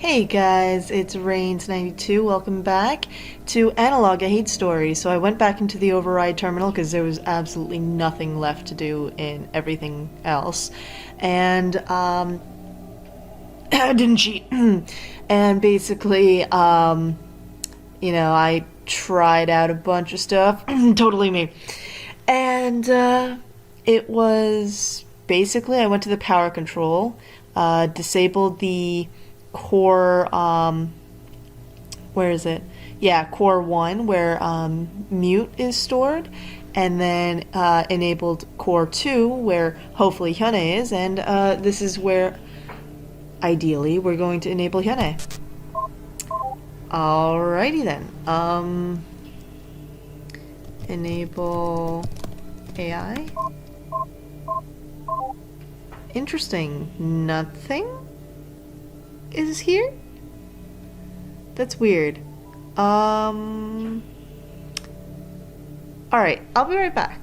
Hey guys, it's Rains92. Welcome back to Analogue, a hate story. So I went back into the override terminal because there was absolutely nothing left to do in everything else. And, I didn't cheat. And basically, I tried out a bunch of stuff. Totally me. And, it was basically, I went to the power control, disabled the core, where is it? Yeah, core 1, where mute is stored, and then enabled core 2, where hopefully Hyuna is, and this is where ideally we're going to enable Hyuna. Alrighty then. Enable AI. Interesting. Nothing is here? That's weird. Alright, I'll be right back.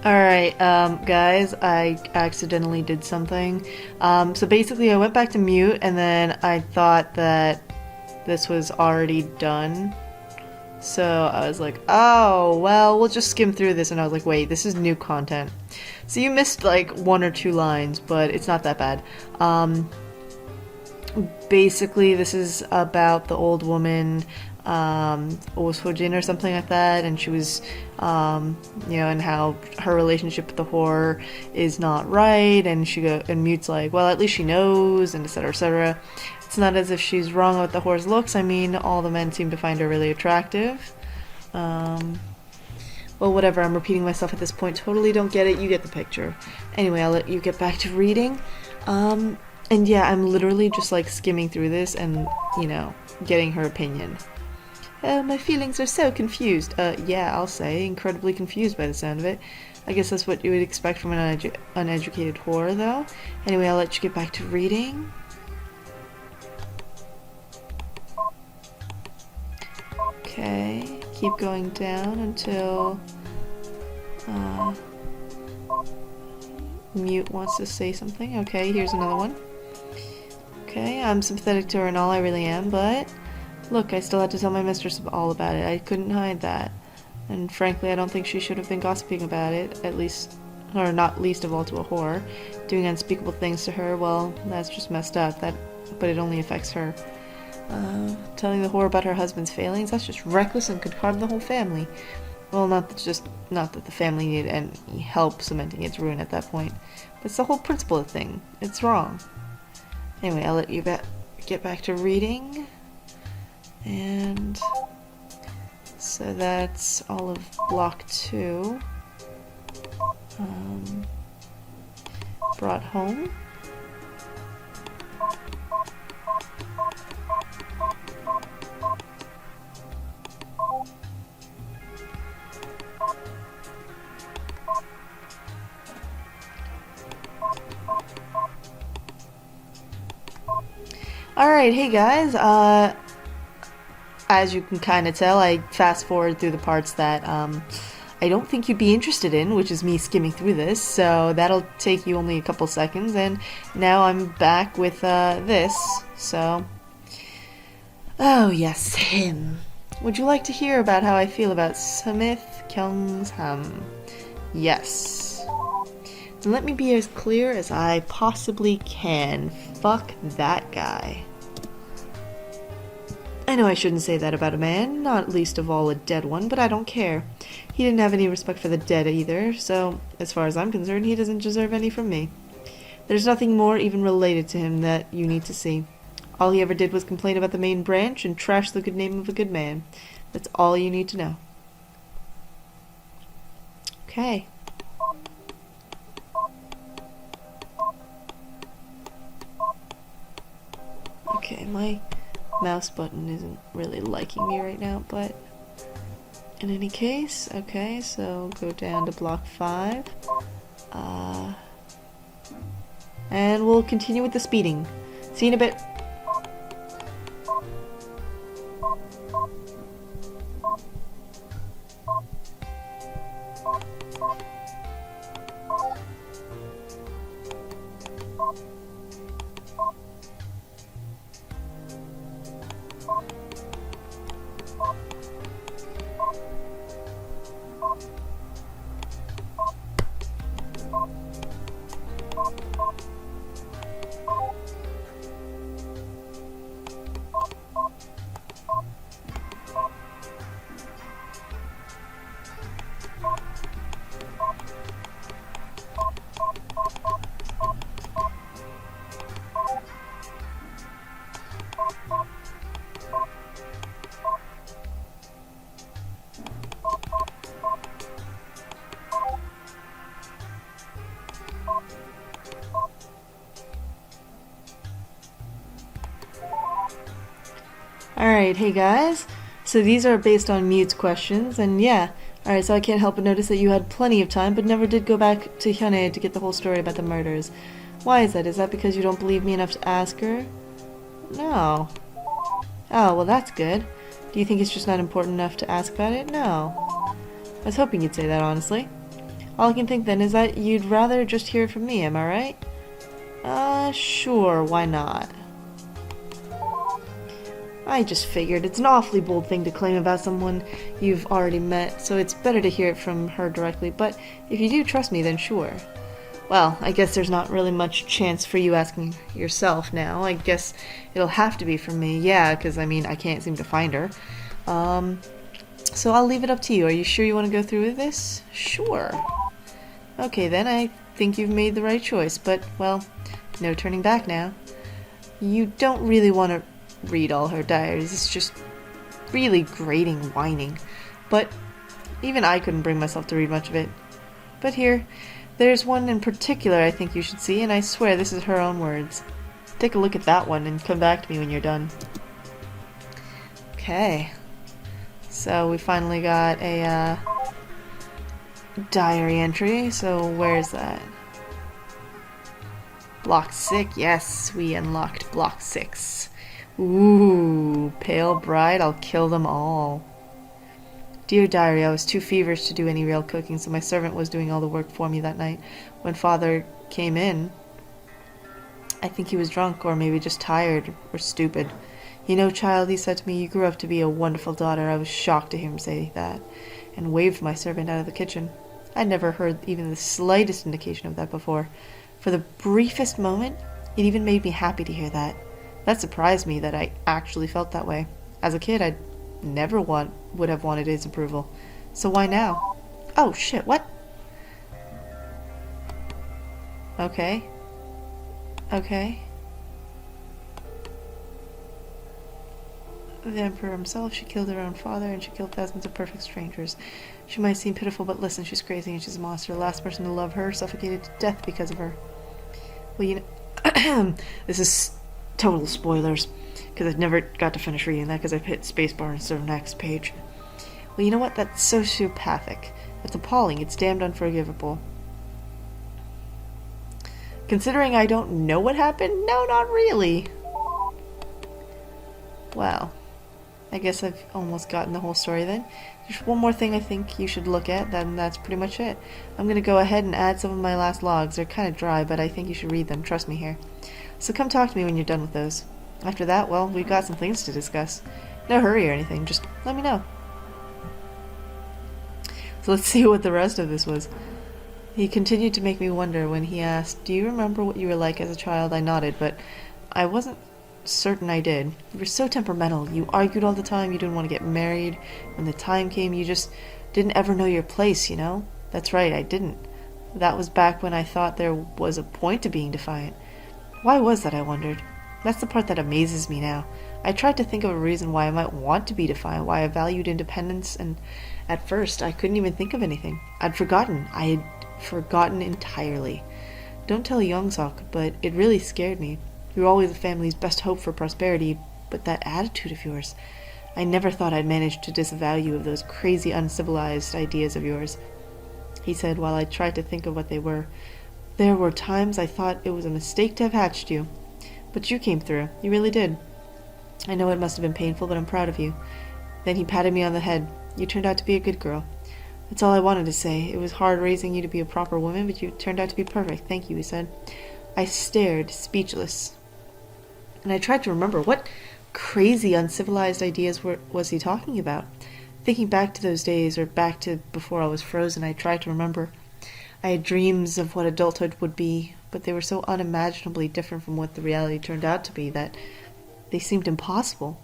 Alright, guys, I accidentally did something. So basically I went back to mute and then I thought that this was already done. So I was like, oh, well, we'll just skim through this. And I was like, wait, this is new content. So you missed like 1 or 2 lines, but it's not that bad. Basically, this is about the old woman, Osojin or something like that. And she was, and how her relationship with the whore is not right. And and Mute's like, well, at least she knows, and etc. etc. It's not as if she's wrong with the whore's looks. I mean, all the men seem to find her really attractive. Well, whatever, I'm repeating myself at this point. Totally don't get it. You get the picture. Anyway, I'll let you get back to reading. And yeah, I'm literally just like skimming through this and, getting her opinion. My feelings are so confused. Yeah, I'll say. Incredibly confused by the sound of it. I guess that's what you would expect from an uneducated whore, though. Anyway, I'll let you get back to reading. Okay, keep going down until Mute wants to say something. Okay, here's another one. Okay, I'm sympathetic to her and all, I really am, but look, I still had to tell my mistress all about it. I couldn't hide that. And frankly, I don't think she should have been gossiping about it, at least, or not least of all to a whore. Doing unspeakable things to her, well, that's just messed up, but it only affects her. Telling the whore about her husband's failings, that's just reckless and could harm the whole family. Well, not that the family needed any help cementing its ruin at that point, but it's the whole principle of the thing. It's wrong. Anyway, I'll let you get back to reading. And so that's all of block 2. Brought home. Alright, hey guys, as you can kind of tell, I fast forward through the parts that I don't think you'd be interested in, which is me skimming through this, so that'll take you only a couple seconds, and now I'm back with this, so... Oh yes, him. Would you like to hear about how I feel about Smith Kyung-sam? Yes. And let me be as clear as I possibly can. Fuck that guy. I know I shouldn't say that about a man, not least of all a dead one, but I don't care. He didn't have any respect for the dead either, so as far as I'm concerned, he doesn't deserve any from me. There's nothing more even related to him that you need to see. All he ever did was complain about the main branch and trash the good name of a good man. That's all you need to know. Okay. Okay, my mouse button isn't really liking me right now, but in any case, okay, so go down to block 5. And we'll continue with the speeding. See you in a bit. Alright, hey guys. So these are based on Mute's questions, and yeah. Alright, so I can't help but notice that you had plenty of time, but never did go back to Hyune to get the whole story about the murders. Why is that? Is that because you don't believe me enough to ask her? No. Oh, well that's good. Do you think it's just not important enough to ask about it? No. I was hoping you'd say that, honestly. All I can think then is that you'd rather just hear it from me, am I right? Sure, why not? I just figured it's an awfully bold thing to claim about someone you've already met, so it's better to hear it from her directly, but if you do trust me, then sure. Well, I guess there's not really much chance for you asking yourself now. I guess it'll have to be from me, yeah, because, I mean, I can't seem to find her. So I'll leave it up to you. Are you sure you want to go through with this? Sure. Okay, then, I think you've made the right choice, but, well, no turning back now. You don't really want to read all her diaries. It's just really grating whining. But even I couldn't bring myself to read much of it. But here, there's one in particular I think you should see, and I swear this is her own words. Take a look at that one and come back to me when you're done. Okay. So we finally got a diary entry. So where's that? Block 6. Yes, we unlocked block 6. Ooh, pale bride, I'll kill them all. Dear diary, I was too feverish to do any real cooking, so my servant was doing all the work for me that night. When father came in, I think he was drunk, or maybe just tired, or stupid. You know, child, he said to me, you grew up to be a wonderful daughter. I was shocked to hear him say that, and waved my servant out of the kitchen. I'd never heard even the slightest indication of that before. For the briefest moment, it even made me happy to hear that. That surprised me that I actually felt that way. As a kid, I'd never would have wanted his approval. So why now? Oh shit, what? Okay. Okay. The Emperor himself, she killed her own father, and she killed thousands of perfect strangers. She might seem pitiful, but listen, she's crazy and she's a monster. The last person to love her suffocated to death because of her. Well, you know, this is total spoilers, because I never got to finish reading that because I've hit spacebar instead of next page. Well, you know what? That's sociopathic. That's appalling. It's damned unforgivable. Considering I don't know what happened? No, not really. Well, I guess I've almost gotten the whole story then. There's one more thing I think you should look at, then that's pretty much it. I'm going to go ahead and add some of my last logs. They're kind of dry, but I think you should read them. Trust me here. So come talk to me when you're done with those. After that, well, we've got some things to discuss. No hurry or anything, just let me know. So let's see what the rest of this was. He continued to make me wonder when he asked, do you remember what you were like as a child? I nodded, but I wasn't certain I did. You were so temperamental. You argued all the time. You didn't want to get married. When the time came, you just didn't ever know your place, you know? That's right, I didn't. That was back when I thought there was a point to being defiant. Why was that, I wondered. That's the part that amazes me now. I tried to think of a reason why I might want to be defiant, why I valued independence, and at first I couldn't even think of anything. I'd forgotten. I had forgotten entirely. Don't tell Yongsok, but it really scared me. You were always the family's best hope for prosperity, but that attitude of yours, I never thought I'd manage to disavow you of those crazy, uncivilized ideas of yours. He said while I tried to think of what they were. There were times I thought it was a mistake to have hatched you. But you came through. You really did. I know it must have been painful, but I'm proud of you. Then he patted me on the head. You turned out to be a good girl. That's all I wanted to say. It was hard raising you to be a proper woman, but you turned out to be perfect. Thank you, he said. I stared, speechless. And I tried to remember what crazy, uncivilized ideas was he talking about. Thinking back to those days, or back to before I was frozen, I tried to remember. I had dreams of what adulthood would be, but they were so unimaginably different from what the reality turned out to be that they seemed impossible.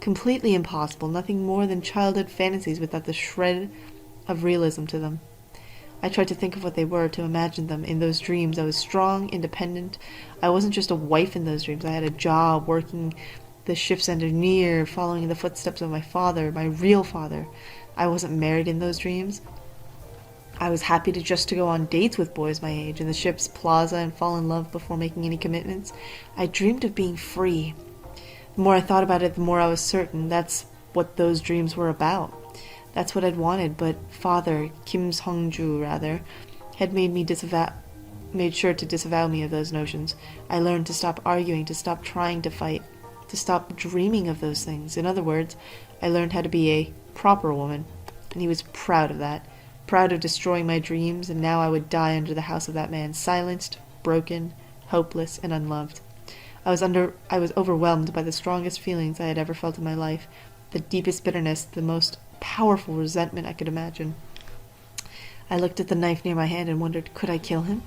Completely impossible, nothing more than childhood fantasies without the shred of realism to them. I tried to think of what they were, to imagine them. In those dreams, I was strong, independent. I wasn't just a wife in those dreams. I had a job, working the ship's engineer, following in the footsteps of my father, my real father. I wasn't married in those dreams. I was happy to go on dates with boys my age in the ship's plaza and fall in love before making any commitments. I dreamed of being free. The more I thought about it, the more I was certain that's what those dreams were about. That's what I'd wanted, but Father, Kim Song-ju rather, had made sure to disavow me of those notions. I learned to stop arguing, to stop trying to fight, to stop dreaming of those things. In other words, I learned how to be a proper woman, and he was proud of that, proud of destroying my dreams, and now I would die under the house of that man, silenced, broken, hopeless, and unloved. I was overwhelmed by the strongest feelings I had ever felt in my life, the deepest bitterness, the most powerful resentment I could imagine. I looked at the knife near my hand and wondered, could I kill him?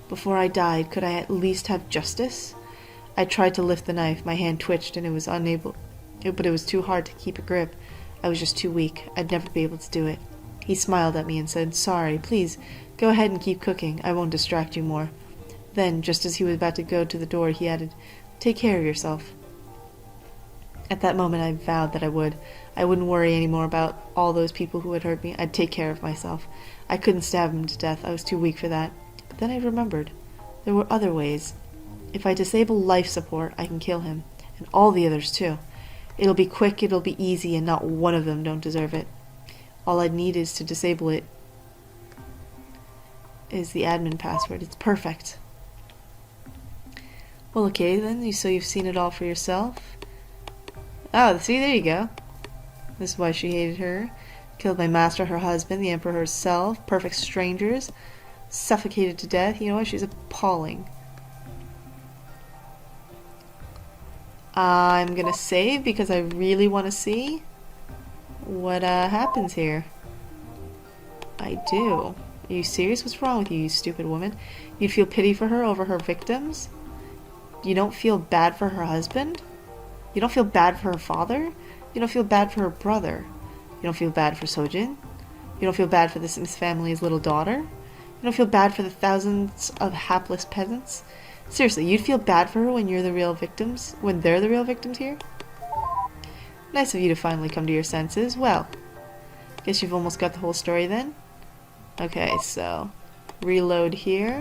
Before I died, could I at least have justice? I tried to lift the knife. My hand twitched and but it was too hard to keep a grip. I was just too weak. I'd never be able to do it. He smiled at me and said, sorry, please, go ahead and keep cooking. I won't distract you more. Then, just as he was about to go to the door, he added, take care of yourself. At that moment, I vowed that I would. I wouldn't worry anymore about all those people who had hurt me. I'd take care of myself. I couldn't stab him to death. I was too weak for that. But then I remembered. There were other ways. If I disable life support, I can kill him. And all the others, too. It'll be quick, it'll be easy, and not one of them don't deserve it. All I'd need is to disable it. Is the admin password. It's perfect. Well, okay then. So you've seen it all for yourself. Oh, see, there you go. This is why she hated her. Killed my master, her husband, the emperor herself, perfect strangers, suffocated to death. You know what? She's appalling. I'm gonna save because I really want to see what happens here. I do. Are you serious? What's wrong with you, you stupid woman? You'd feel pity for her over her victims? You don't feel bad for her husband? You don't feel bad for her father? You don't feel bad for her brother? You don't feel bad for Sojin? You don't feel bad for the Smith family's little daughter? You don't feel bad for the thousands of hapless peasants? Seriously, you'd feel bad for her when you're the real victims? When they're the real victims here? Nice of you to finally come to your senses. Well, guess you've almost got the whole story then? Okay, so reload here.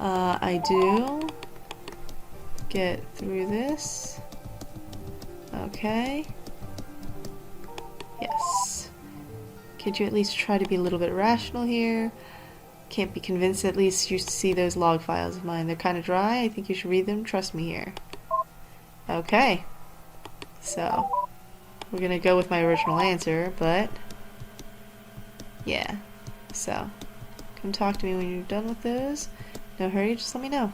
I do get through this. Okay. Yes. Could you at least try to be a little bit rational here? Can't be convinced. At least you see those log files of mine. They're kind of dry. I think you should read them. Trust me here. Okay. So, we're gonna go with my original answer, but yeah. So, come talk to me when you're done with those. No hurry, just let me know.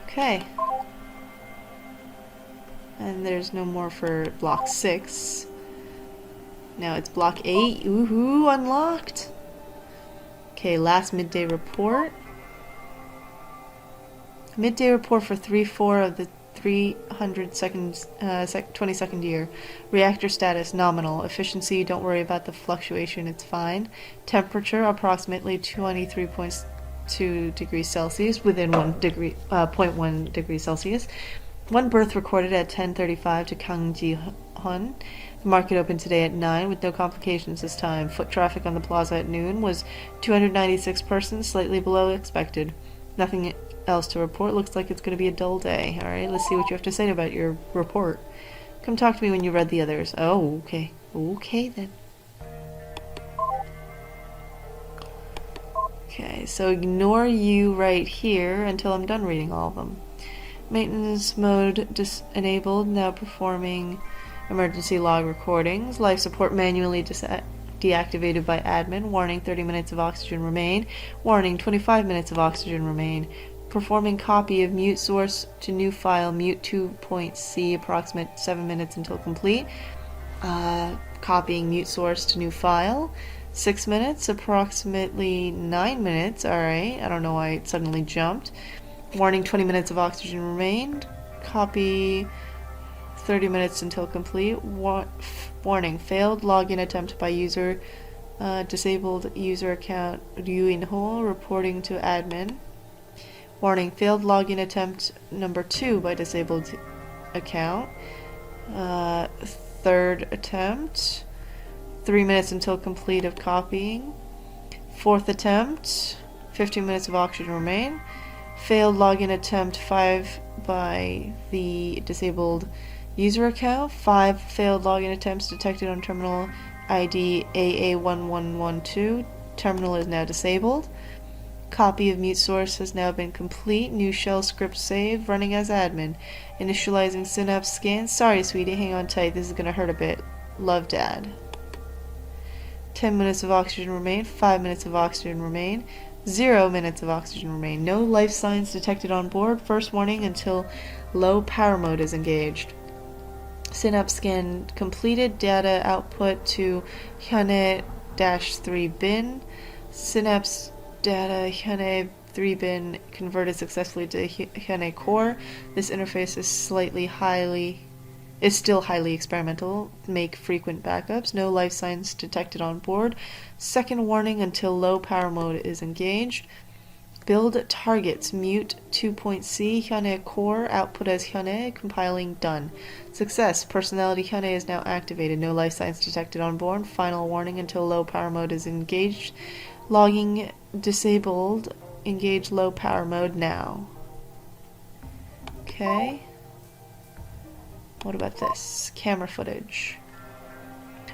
Okay. And there's no more for block 6. Now it's block 8. Woohoo, unlocked! Okay, last midday report. Midday report for 3-4 of the 300 seconds, 22nd year. Reactor status, nominal. Efficiency, don't worry about the fluctuation, it's fine. Temperature, approximately 23.2 degrees Celsius, within 0.1 degrees Celsius. One birth recorded at 10:35 to Kang Ji-hun. The market opened today at 9 with no complications this time. Foot traffic on the plaza at noon was 296 persons, slightly below expected. Nothing else to report. Looks like it's going to be a dull day. Alright, let's see what you have to say about your report. Come talk to me when you read the others. Oh, okay. Okay, then. Okay, so ignore you right here until I'm done reading all of them. Maintenance mode enabled, now performing emergency log recordings. Life support manually deactivated by admin. Warning, 30 minutes of oxygen remain. Warning, 25 minutes of oxygen remain. Performing copy of mute source to new file, mute 2.c, approximate 7 minutes until complete. Copying mute source to new file. 6 minutes, approximately 9 minutes. Alright, I don't know why it suddenly jumped. Warning, 20 minutes of oxygen remained. Copy 30 minutes until complete. Warning, failed login attempt by user. Disabled user account Yuinho reporting to admin. Warning, failed login attempt number 2 by disabled account. Third attempt. 3 minutes until complete of copying. Fourth attempt. 15 minutes of oxygen remain. Failed login attempt 5 by the disabled user account. 5 failed login attempts detected on terminal ID AA1112. Terminal is now disabled. Copy of mute source has now been complete. New shell script saved. Running as admin. Initializing synapse scan. Sorry, sweetie, hang on tight. This is gonna hurt a bit. Love, Dad. 10 minutes of oxygen remain. 5 minutes of oxygen remain. 0 minutes of oxygen remain. No life signs detected on board. First warning until low power mode is engaged. Synapse scan completed. Data output to Hyane-3 bin. Synapse data Hyane-3 bin converted successfully to Hyane core. This interface is still highly experimental. Make frequent backups. No life signs detected on board. Second warning until low power mode is engaged. Build targets. Mute 2.c Hyane core. Output as Hyane. Compiling done. Success. Personality Hyane is now activated. No life signs detected on board. Final warning until low power mode is engaged. Logging disabled. Engage low power mode now. Okay. What about this? Camera footage.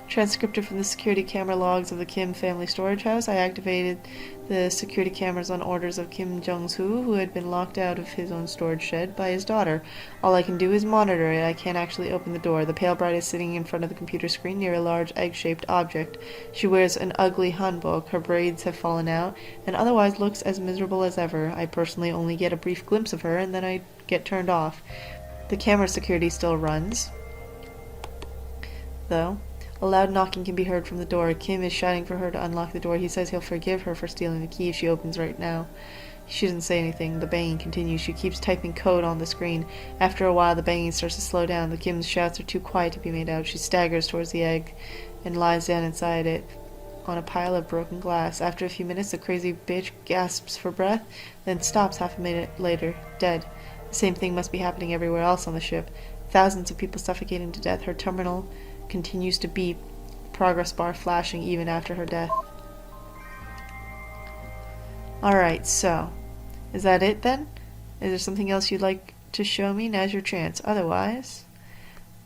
Transcriptor from the security camera logs of the Kim family storage house. I activated the security cameras on orders of Kim Jong-soo, who had been locked out of his own storage shed by his daughter. All I can do is monitor it. I can't actually open the door. The pale bride is sitting in front of the computer screen near a large egg-shaped object. She wears an ugly hanbok. Her braids have fallen out, and otherwise looks as miserable as ever. I personally only get a brief glimpse of her, and then I get turned off. The camera security still runs, though. A loud knocking can be heard from the door. Kim is shouting for her to unlock the door. He says he'll forgive her for stealing the key if she opens right now. She doesn't say anything. The banging continues. She keeps typing code on the screen. After a while, the banging starts to slow down. The Kim's shouts are too quiet to be made out. She staggers towards the egg and lies down inside it on a pile of broken glass. After a few minutes, the crazy bitch gasps for breath, then stops half a minute later, dead. The same thing must be happening everywhere else on the ship. Thousands of people suffocating to death. Her terminal continues to beep, progress bar flashing even after her death. Alright, so, is that it then? Is there something else you'd like to show me? Now's your chance. Otherwise,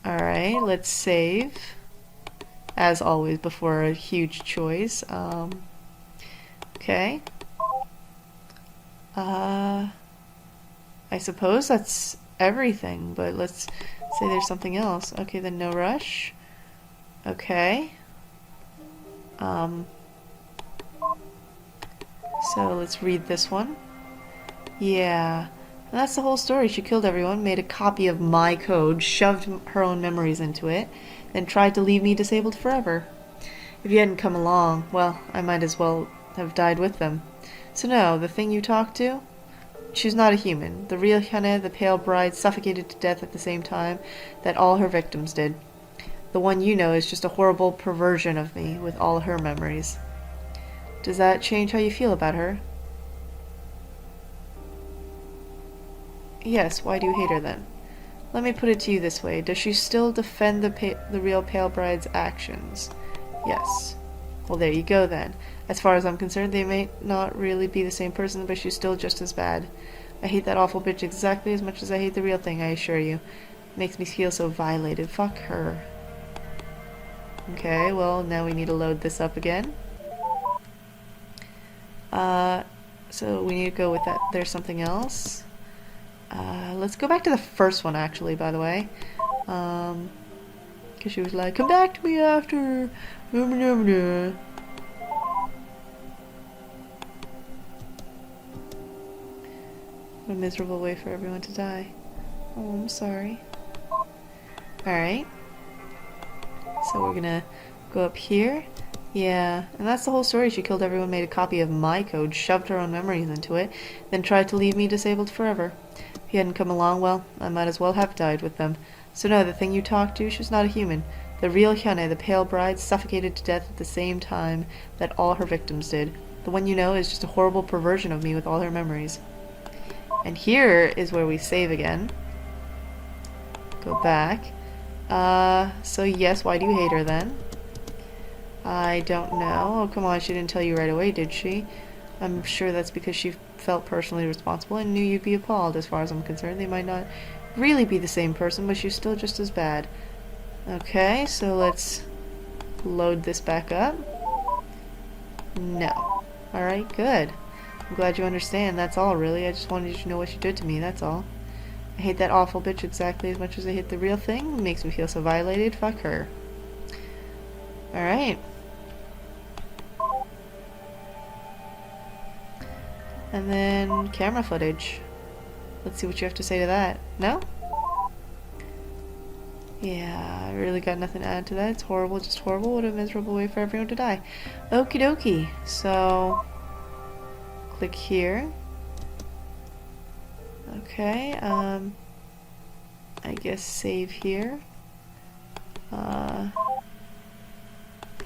alright, let's save. As always, before a huge choice. Okay. I suppose that's everything, but let's say there's something else. Okay, then no rush. Okay. So let's read this one. Yeah. And that's the whole story. She killed everyone, made a copy of my code, shoved her own memories into it, then tried to leave me disabled forever. If you hadn't come along, well, I might as well have died with them. So no, the thing you talked to? She's not a human. The real Hyane, the pale bride, suffocated to death at the same time that all her victims did. The one you know is just a horrible perversion of me with all her memories. Does that change how you feel about her? Yes, why do you hate her then? Let me put it to you this way. Does she still defend the real pale bride's actions? Yes. Well, there you go then. As far as I'm concerned, they may not really be the same person, but she's still just as bad. I hate that awful bitch exactly as much as I hate the real thing, I assure you. It makes me feel so violated. Fuck her. Okay, well, now we need to load this up again. So we need to go with that. There's something else. Let's go back to the first one, actually, by the way. Because she was like, come back to me after. What a miserable way for everyone to die. Oh, I'm sorry. Alright. So we're gonna go up here. Yeah, and that's the whole story. She killed everyone, made a copy of my code, shoved her own memories into it, then tried to leave me disabled forever. If you hadn't come along, well, I might as well have died with them. So no, the thing you talked to, she's not a human. The real Hyane, the pale bride, suffocated to death at the same time that all her victims did. The one you know is just a horrible perversion of me with all her memories. And here is where we save again. Go back. So yes, why do you hate her then? I don't know. Oh, come on, she didn't tell you right away, did she? I'm sure that's because she felt personally responsible and knew you'd be appalled. As far as I'm concerned, they might not really be the same person, but she's still just as bad. Okay, so let's load this back up. No. Alright, good. I'm glad you understand, that's all really. I just wanted you to know what she did to me, that's all. I hate that awful bitch exactly as much as I hate the real thing. It makes me feel so violated. Fuck her. Alright. And then camera footage. Let's see what you have to say to that. No? Yeah, I really got nothing to add to that. It's horrible, just horrible. What a miserable way for everyone to die. Okie dokie. So, click here. Okay, I guess save here. I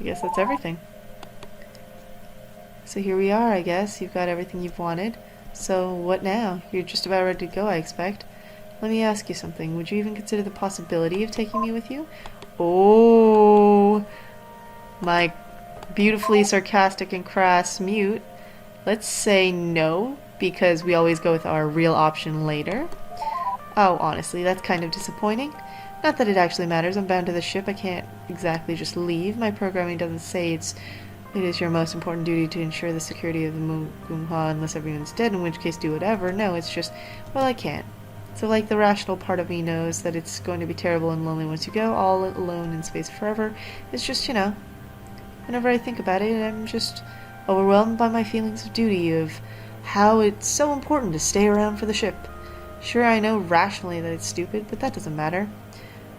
guess that's everything. So here we are, I guess. You've got everything you've wanted. So what now? You're just about ready to go, I expect. Let me ask you something. Would you even consider the possibility of taking me with you? Oh, my beautifully sarcastic and crass mute. Let's say no, because we always go with our real option later. Oh, honestly, that's kind of disappointing. Not that it actually matters. I'm bound to the ship. I can't exactly just leave. My programming doesn't say it is your most important duty to ensure the security of the Mugunghwa unless everyone's dead, in which case do whatever. No, it's just, well, I can't. So, like, the rational part of me knows that it's going to be terrible and lonely once you go, all alone in space forever. It's just, you know, whenever I think about it, I'm just overwhelmed by my feelings of duty, of how it's so important to stay around for the ship. Sure, I know rationally that it's stupid, but that doesn't matter.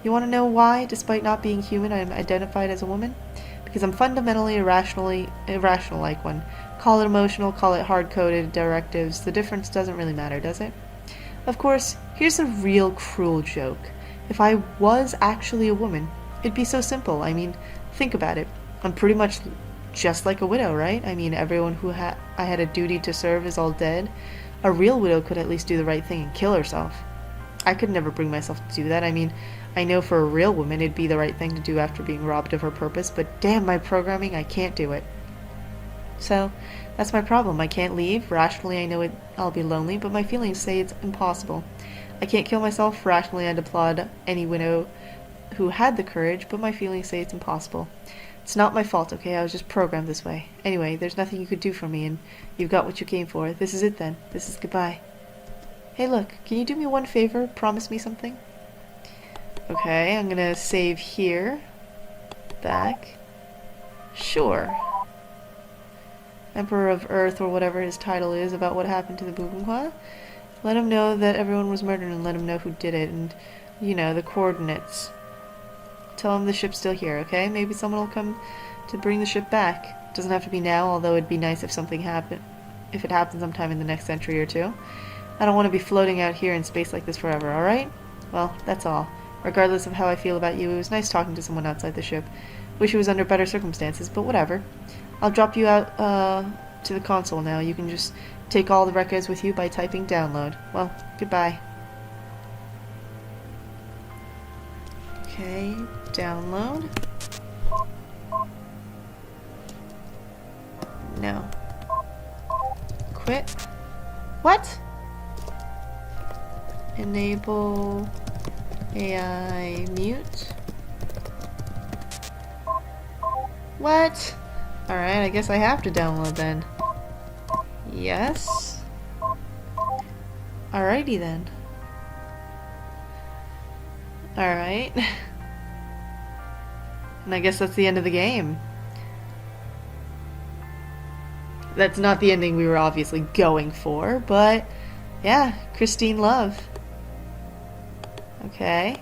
You want to know why, despite not being human, I am identified as a woman? Because I'm fundamentally irrational like one. Call it emotional, call it hard-coded directives, the difference doesn't really matter, does it? Of course, here's a real cruel joke. If I was actually a woman, it'd be so simple. I mean, think about it. I'm pretty much just like a widow, right? I mean, everyone who I had a duty to serve is all dead. A real widow could at least do the right thing and kill herself. I could never bring myself to do that. I mean, I know for a real woman it'd be the right thing to do after being robbed of her purpose, but damn my programming, I can't do it. So, that's my problem. I can't leave. Rationally, I know I'll be lonely, but my feelings say it's impossible. I can't kill myself. Rationally, I'd applaud any widow who had the courage, but my feelings say it's impossible. It's not my fault, okay? I was just programmed this way. Anyway, there's nothing you could do for me, and you've got what you came for. This is it, then. This is goodbye. Hey, look, can you do me one favor? Promise me something? Okay, I'm gonna save here. Back. Sure. Emperor of Earth, or whatever his title is, about what happened to the Mugunghwa. Let him know that everyone was murdered and let him know who did it, and, you know, the coordinates. Tell him the ship's still here, okay? Maybe someone will come to bring the ship back. Doesn't have to be now, although it'd be nice if something happened. If it happens sometime in the next century or two. I don't want to be floating out here in space like this forever, alright? Well, that's all. Regardless of how I feel about you, it was nice talking to someone outside the ship. Wish it was under better circumstances, but whatever. I'll drop you out to the console now. You can just take all the records with you by typing download. Well, goodbye. Okay, download. No. Quit. What? Enable AI mute. What? Alright, I guess I have to download then. Yes. Alrighty then. Alright. And I guess that's the end of the game. That's not the ending we were obviously going for, but yeah, Christine Love. Okay.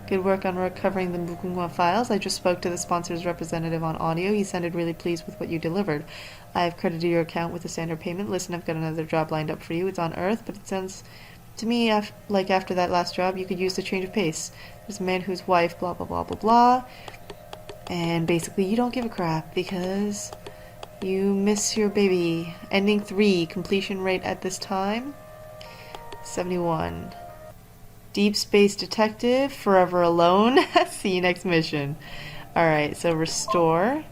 Good work on recovering the Mugunghwa files. I just spoke to the sponsor's representative on audio. He sounded really pleased with what you delivered. I have credited your account with a standard payment. Listen, I've got another job lined up for you. It's on Earth, but it sounds to me like after that last job, you could use the change of pace. There's a man whose wife, blah, blah, blah, blah, blah. And basically, you don't give a crap because you miss your baby. Ending 3. Completion rate at this time, 71. Deep Space Detective, Forever Alone. See you next mission. Alright, so restore.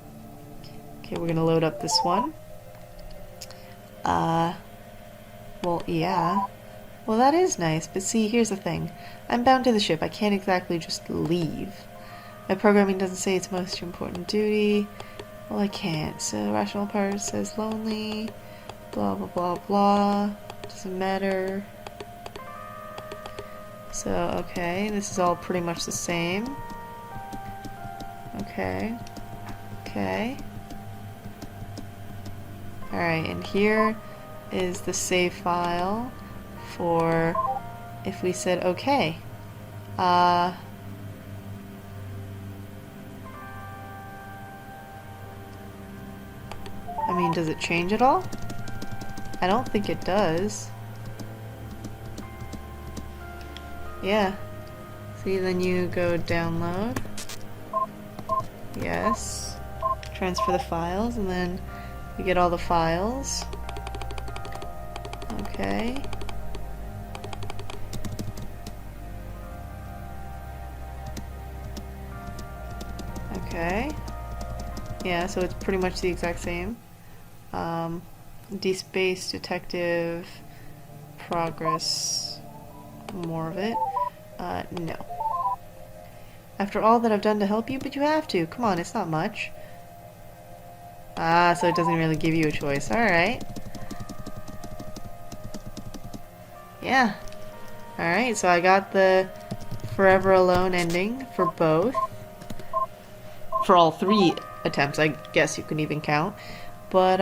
Okay, we're gonna load up this one. Well, yeah. Well, that is nice, but see, here's the thing. I'm bound to the ship. I can't exactly just leave. My programming doesn't say it's most important duty. Well, I can't. So, rational part says lonely. Blah, blah, blah, blah. Doesn't matter. So, okay, this is all pretty much the same. Okay. Okay. Alright, and here is the save file for if we said okay. I mean, does it change at all? I don't think it does. Yeah. See, then you go download. Yes. Transfer the files, and then you get all the files. Okay. Okay. Yeah, so it's pretty much the exact same. DSpace, detective, progress, more of it. No. After all that I've done to help you, but you have to. Come on, it's not much. Ah, so it doesn't really give you a choice. Alright. Yeah. Alright, so I got the Forever Alone ending for both. For all 3 attempts, I guess you can even count. But,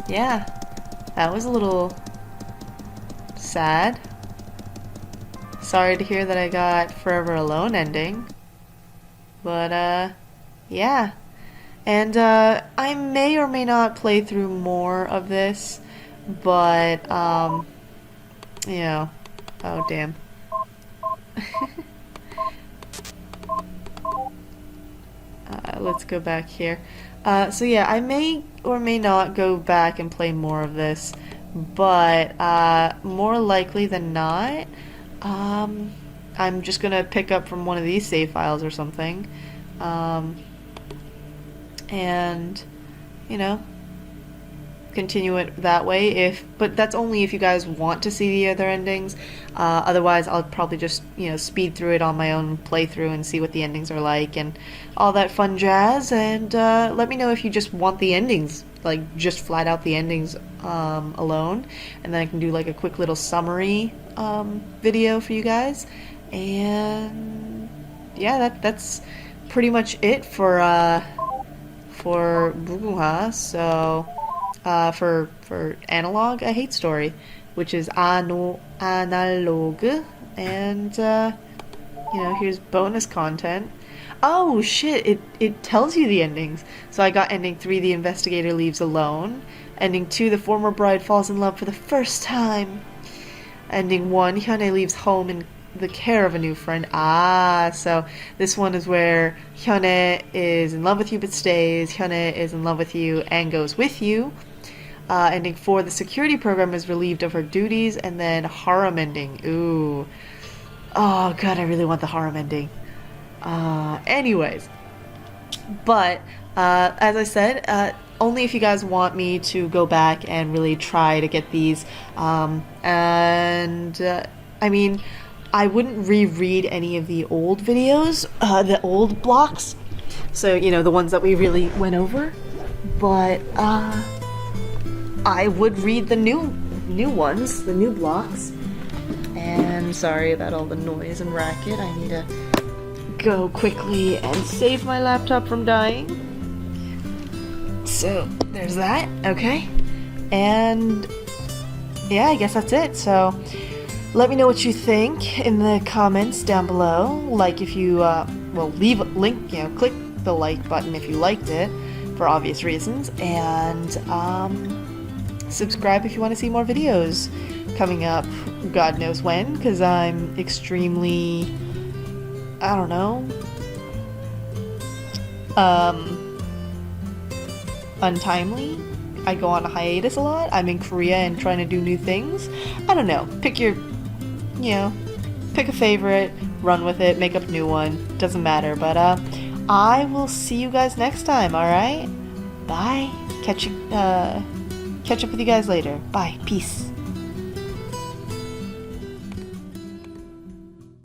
yeah. That was a little sad. Sorry to hear that I got Forever Alone ending. But, yeah. And, I may or may not play through more of this, but, you know. Oh, damn. Let's go back here. So yeah, I may or may not go back and play more of this, but more likely than not, I'm just gonna pick up from one of these save files or something, and, you know, continue it that way. But that's only if you guys want to see the other endings. Otherwise, I'll probably just, you know, speed through it on my own playthrough and see what the endings are like and all that fun jazz. And let me know if you just want the endings, like just flat out the endings alone, and then I can do like a quick little summary video for you guys. And yeah, that's pretty much it for Bubuha. So. For Analogue, a hate story, which is Analogue, and you know, here's bonus content. Oh shit! It tells you the endings. So I got ending 3, the investigator leaves alone. Ending 2, the former bride falls in love for the first time. Ending 1, Hyune leaves home in the care of a new friend. Ah, so this one is where Hyune is in love with you but stays. Hyune is in love with you and goes with you. Ending 4, the security program is relieved of her duties. And then harem ending. Ooh. Oh god, I really want the harem ending. Anyways. But, as I said, only if you guys want me to go back and really try to get these. I mean, I wouldn't reread any of the old videos, the old blocks. So, you know, the ones that we really went over. But, I would read the new ones, the new blocks. And sorry about all the noise and racket. I need to go quickly and save my laptop from dying. So, there's that. Okay. And yeah, I guess that's it. So, let me know what you think in the comments down below. Like if you, well, leave a link, you know, click the like button if you liked it, for obvious reasons. And, subscribe if you want to see more videos coming up, God knows when, because I'm extremely, I don't know, untimely. I go on a hiatus a lot. I'm in Korea and trying to do new things. I don't know. Pick your, you know, pick a favorite, run with it, make up a new one. Doesn't matter. But I will see you guys next time, alright? Bye. Catch up with you guys later. Bye. Peace.